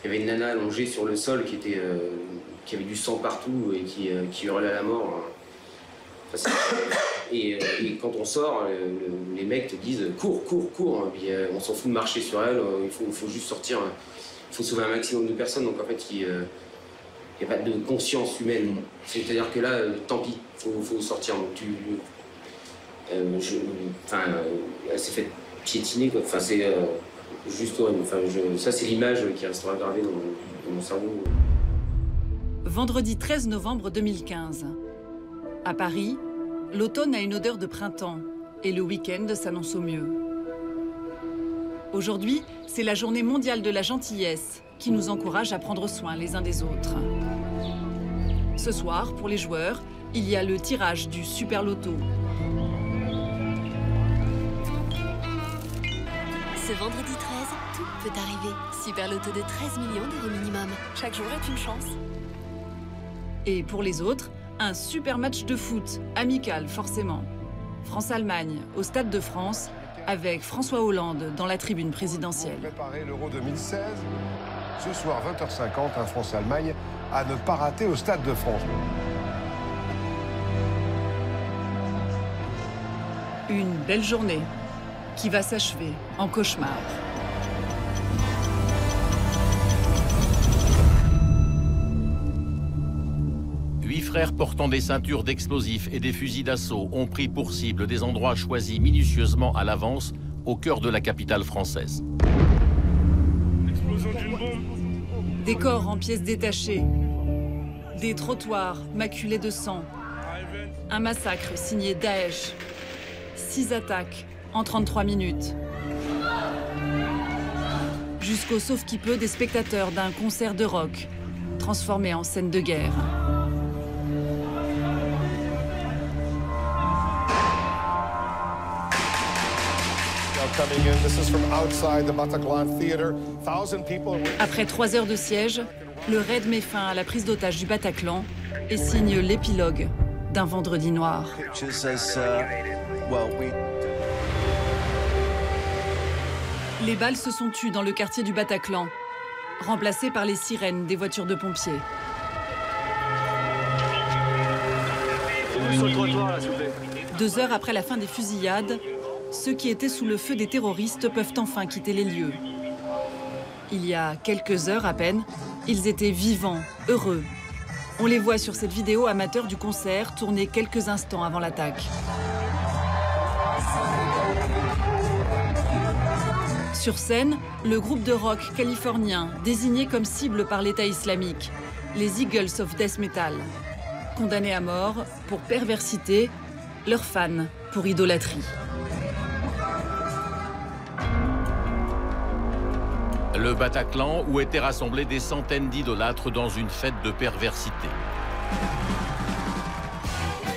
Il y avait une nana allongée sur le sol qui avait du sang partout et qui hurlait à la mort. Enfin, et quand on sort, les mecs te disent cours, cours, cours. Puis, on s'en fout de marcher sur elle, il faut juste sortir. Il faut sauver un maximum de personnes. Donc en fait, il n'y a pas de conscience humaine. C'est-à-dire que là, tant pis, il faut sortir. Donc elle s'est fait piétiner, quoi. Enfin, c'est juste horrible. Enfin, ça, c'est l'image qui restera gravée dans mon cerveau. Vendredi 13 novembre 2015. À Paris, l'automne a une odeur de printemps et le week-end s'annonce au mieux. Aujourd'hui, c'est la journée mondiale de la gentillesse qui nous encourage à prendre soin les uns des autres. Ce soir, pour les joueurs, il y a le tirage du Super Loto. Ce vendredi 13, tout peut arriver. Super Loto de 13 millions d'euros minimum. Chaque jour est une chance. Et pour les autres, un super match de foot, amical forcément. France-Allemagne au Stade de France, avec François Hollande dans la tribune présidentielle. Préparer l'Euro 2016. Ce soir, 20h50, un France-Allemagne à ne pas rater au Stade de France. Une belle journée qui va s'achever en cauchemar. Huit frères portant des ceintures d'explosifs et des fusils d'assaut ont pris pour cible des endroits choisis minutieusement à l'avance au cœur de la capitale française. Des corps en pièces détachées, des trottoirs maculés de sang, un massacre signé Daesh, 6 attaques en 33 minutes. Jusqu'au sauve-qui-peut des spectateurs d'un concert de rock, transformé en scène de guerre. Après 3 heures de siège, le raid met fin à la prise d'otage du Bataclan et signe l'épilogue d'un vendredi noir. Les balles se sont tues dans le quartier du Bataclan, remplacées par les sirènes des voitures de pompiers. Sur le trottoir, là, s'il vous plaît. 2 heures après la fin des fusillades, ceux qui étaient sous le feu des terroristes peuvent enfin quitter les lieux. Il y a quelques heures à peine, ils étaient vivants, heureux. On les voit sur cette vidéo amateur du concert tournée quelques instants avant l'attaque. Sur scène, le groupe de rock californien désigné comme cible par l'État islamique, les Eagles of Death Metal. Condamnés à mort pour perversité, leurs fans pour idolâtrie. Le Bataclan où étaient rassemblés des centaines d'idolâtres dans une fête de perversité.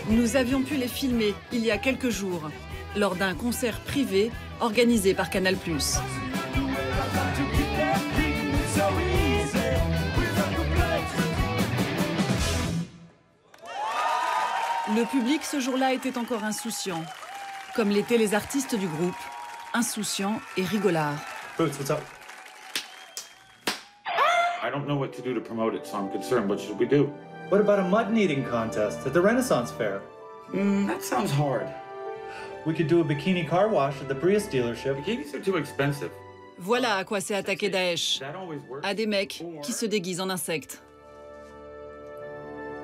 Nous avions pu les filmer il y a quelques jours, lors d'un concert privé organisé par Canal+. Le public ce jour-là était encore insouciant, comme l'étaient les artistes du groupe, insouciants et rigolards. Boots, what's up? I don't know what to do to promote it, so I'm concerned. What should we do? What about a mud kneading contest at the Renaissance Fair? That sounds hard. We could do a bikini car wash at the Prius dealership. Bikinis are too expensive. Voilà à quoi s'est attaqué Daesh, That always works. à des mecs qui se déguisent en insectes.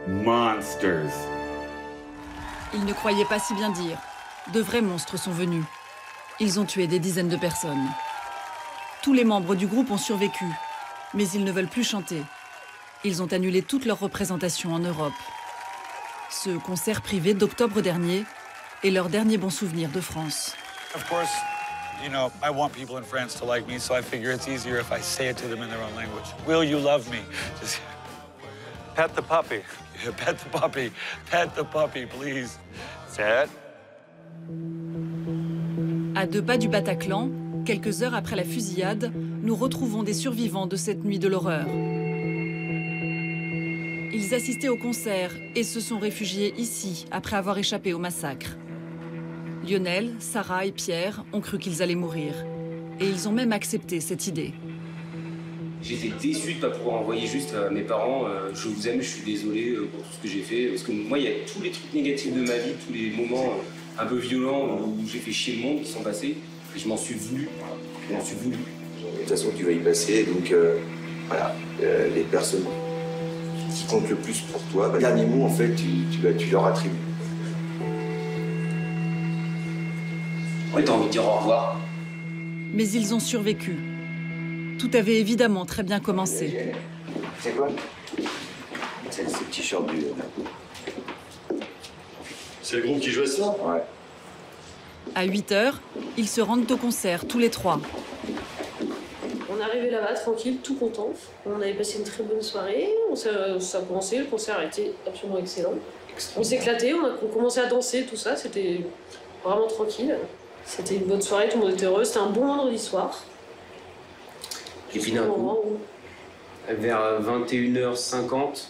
Monsters. Ils ne croyaient pas si bien dire. De vrais monstres sont venus. Ils ont tué des dizaines de personnes. Tous les membres du groupe ont survécu, mais ils ne veulent plus chanter. Ils ont annulé toutes leurs représentations en Europe. Ce concert privé d'octobre dernier est leur dernier bon souvenir de France. Of course, you know, I want people in France to like me, so I figure it's easier if I say it to them in their own language. Will you love me? Just Pet the puppy. pet the puppy. Pet the puppy, please. Say it. À 2 pas du Bataclan, quelques heures après la fusillade, nous retrouvons des survivants de cette nuit de l'horreur. Ils assistaient au concert et se sont réfugiés ici après avoir échappé au massacre. Lionel, Sarah et Pierre ont cru qu'ils allaient mourir. Et ils ont même accepté cette idée. J'étais déçu de ne pas pouvoir envoyer juste à mes parents je vous aime, je suis désolé pour tout ce que j'ai fait. Parce que moi, il y a tous les trucs négatifs de ma vie, tous les moments un peu violents où j'ai fait chier le monde qui sont passés. Et je m'en suis voulu. Je m'en suis voulu. De toute façon, tu vas y passer. Donc voilà, les personnes qui comptent le plus pour toi, le dernier mot, en fait, tu leur attribues. Ouais, t'as envie de dire au revoir. Mais ils ont survécu. Tout avait évidemment très bien commencé. C'est quoi? C'est le t-shirt du... C'est le groupe qui jouait ça? Ouais. À 8h, ils se rendent au concert, tous les trois. On est arrivé là-bas, tranquille, tout content. On avait passé une très bonne soirée. Ça a commencé, le concert a été absolument excellent. On s'est éclaté, on a commencé à danser, tout ça. C'était vraiment tranquille. C'était une bonne soirée, tout le monde était heureux. C'était un bon vendredi soir. Et puis d'un coup, vers 21h50,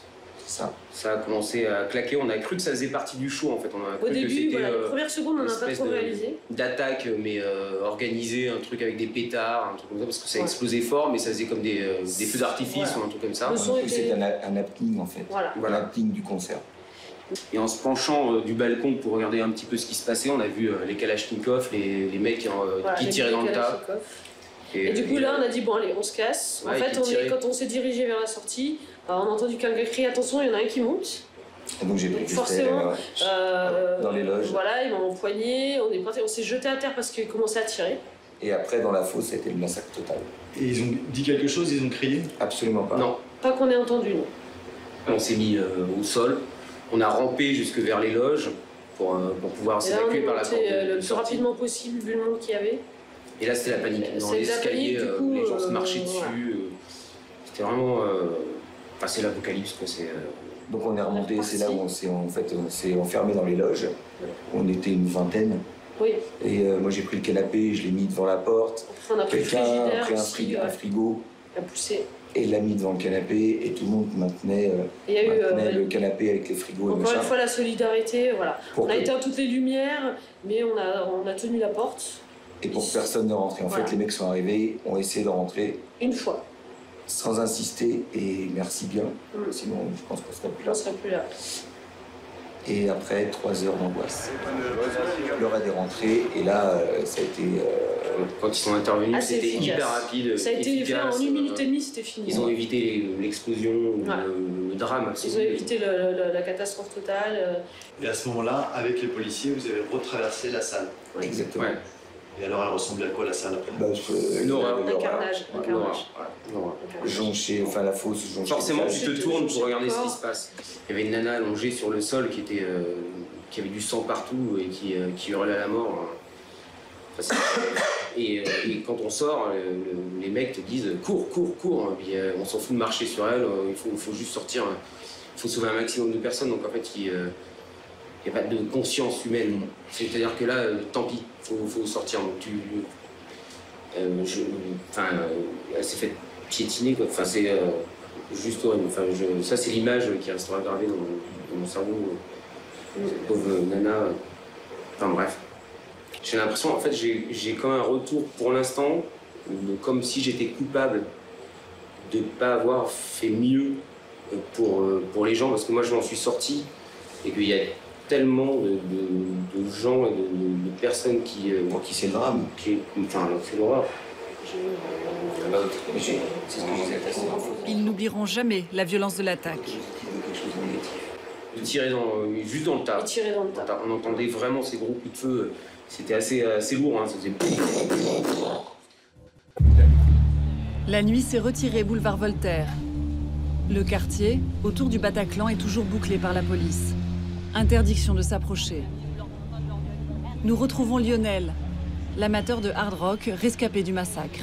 ça a commencé à claquer. On a cru que ça faisait partie du show en fait. On a cru au début, que c'était voilà, les premières secondes, on n'a pas trop réalisé. D'attaque, mais organisée, un truc avec des pétards, un truc comme ça, parce que ça explosait fort, mais ça faisait comme des feux d'artifice ou un truc comme ça. C'était un happening en fait, un happening du concert. Et en se penchant du balcon pour regarder un petit peu ce qui se passait, on a vu les Kalachnikov, les mecs qui tiraient dans le tas. Et du coup là on a dit bon allez on se casse. En fait quand on s'est dirigé vers la sortie, on a entendu quelqu'un crier attention il y en a un qui monte. Et donc j'ai pris forcément dans les loges. Voilà ils m'ont empoigné, on s'est jeté à terre parce qu'ils commençaient à tirer. Et après dans la fosse c'était le massacre total. Et ils ont dit quelque chose, ils ont crié? Absolument pas. Non. Pas qu'on ait entendu non. On s'est mis au sol, on a rampé jusque vers les loges pour pouvoir s'évacuer par la porte. Le plus rapidement possible vu le monde qu'il y avait. Et là, c'était la panique. Dans l'escalier, les gens se marchaient dessus. C'était vraiment... Enfin, c'est l'apocalypse, quoi. Donc on est remonté, c'est là où on s'est enfermé dans les loges. On était une vingtaine. Oui. Et moi, j'ai pris le canapé, je l'ai mis devant la porte. Après, on a pris un frigo. A poussé. Et l'a mis devant le canapé, et tout le monde maintenait le canapé avec les frigos. Encore une fois, la solidarité, voilà. On a éteint toutes les lumières, mais on a tenu la porte. Et pour que personne ne rentre. En fait, les mecs sont arrivés, ont essayé de rentrer. Une fois. Sans insister, et merci bien. Sinon, je pense qu'on serait plus là. On serait plus là. Et après, 3 heures d'angoisse. L'heure est rentrée, et là, ça a été... Quand ils sont intervenus, c'était hyper rapide. Ça a été fait en 1 minute et demie, c'était fini. Ils ont évité l'explosion, le drame. Ils ont évité la catastrophe totale. Et à ce moment-là, avec les policiers, vous avez retraversé la salle. Exactement. Ouais. Et alors, elle ressemblait à quoi la salle après? Une horreur. Un carnage. Jonché, enfin la fosse, jonché. Forcément, tu te tournes pour regarder ce qui se passe. Il y avait une nana allongée sur le sol qui avait du sang partout et qui hurlait à la mort. Enfin, et quand on sort, les mecs te disent cours, cours, cours. Et puis, on s'en fout de marcher sur elle, il faut juste sortir. Il faut sauver un maximum de personnes. Donc en fait, il n'y a pas de conscience humaine. C'est-à-dire que là, tant pis, il faut sortir. Donc, elle s'est fait piétiner, quoi. Enfin, c'est juste horrible. Enfin, ça, c'est l'image qui restera gravée dans mon cerveau. Cette pauvre nana. Enfin, bref. J'ai l'impression, en fait, j'ai quand même un retour pour l'instant, comme si j'étais coupable de ne pas avoir fait mieux pour les gens, parce que moi, je m'en suis sorti et qu'il y a tellement de gens et de personnes pour qui c'est le drame, enfin, c'est l'horreur. C'est ce que je disais. Ils n'oublieront jamais la violence de l'attaque. Ils tiraient juste dans le tas. On entendait vraiment ces gros coups de feu. C'était assez lourd. Hein. Ça faisait... La nuit s'est retirée boulevard Voltaire. Le quartier, autour du Bataclan, est toujours bouclé par la police. Interdiction de s'approcher. Nous retrouvons Lionel, l'amateur de hard rock rescapé du massacre.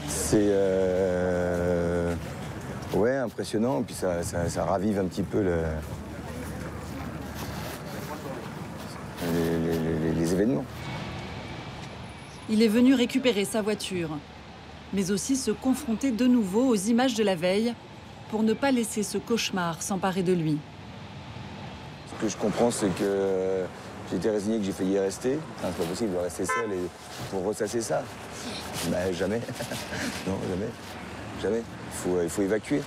C'est ouais, impressionnant, puis ça ravive un petit peu les événements. Il est venu récupérer sa voiture, mais aussi se confronter de nouveau aux images de la veille pour ne pas laisser ce cauchemar s'emparer de lui. Ce que je comprends, c'est que J'étais résigné que j'ai failli y rester. C'est pas possible de rester seul et pour ressasser ça. Bah, jamais. Non, jamais. Jamais. Il faut évacuer.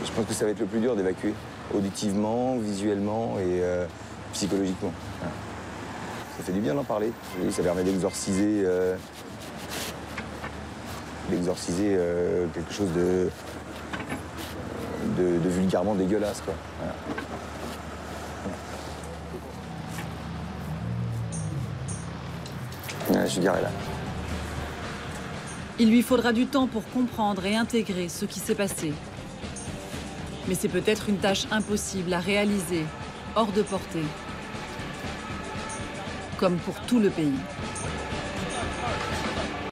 Je pense que ça va être le plus dur d'évacuer. Auditivement, visuellement et psychologiquement. Ça fait du bien d'en parler. Ça permet d'exorciser quelque chose de vulgairement dégueulasse, quoi. Voilà. Ouais, je suis garé là. Il lui faudra du temps pour comprendre et intégrer ce qui s'est passé. Mais c'est peut-être une tâche impossible à réaliser, hors de portée. Comme pour tout le pays.